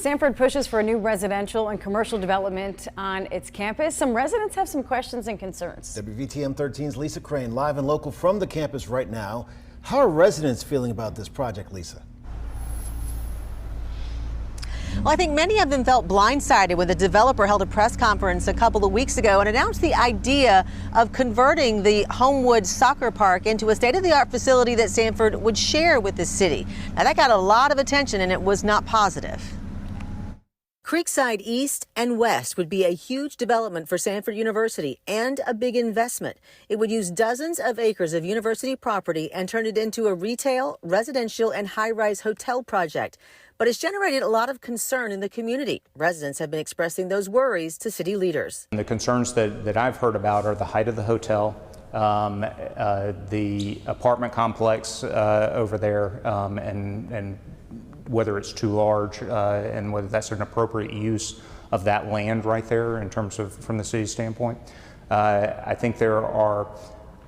Sanford pushes for a new residential and commercial development on its campus. Some residents have some questions and concerns. WVTM 13's Lisa Crane live and local from the campus right now. How are residents feeling about this project, Lisa? Well, I think many of them felt blindsided when the developer held a press conference a couple of weeks ago and announced the idea of converting the Homewood Soccer Park into a state-of-the-art facility that Sanford would share with the city. Now, that got a lot of attention, and it was not positive. Creekside East and West would be a huge development for Sanford University and a big investment. It would use dozens of acres of university property and turn it into a retail, residential, and high-rise hotel project. But it's generated a lot of concern in the community. Residents have been expressing those worries to city leaders. The concerns that I've heard about are the height of the hotel, the apartment complex over there, and whether it's too large and whether that's an appropriate use of that land right there in terms of from the city's standpoint. I think there are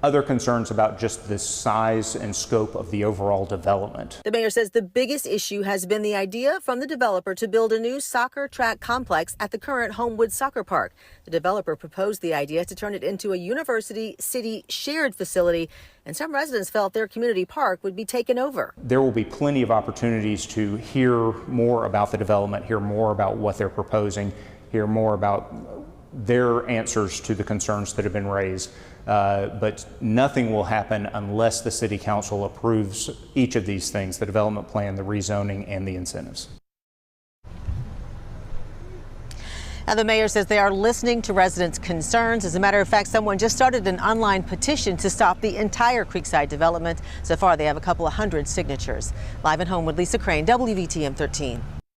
other concerns about just the size and scope of the overall development. The mayor says the biggest issue has been the idea from the developer to build a new soccer track complex at the current Homewood Soccer Park. The developer proposed the idea to turn it into a university city shared facility, and some residents felt their community park would be taken over. There will be plenty of opportunities to hear more about the development, hear more about what they're proposing, hear more about their answers to the concerns that have been raised. But nothing will happen unless the City Council approves each of these things, the development plan, the rezoning, and the incentives. Now, the mayor says they are listening to residents' concerns. As a matter of fact, someone just started an online petition to stop the entire Creekside development. So far, they have a couple of hundred signatures. Live at home with Lisa Crane, WVTM 13.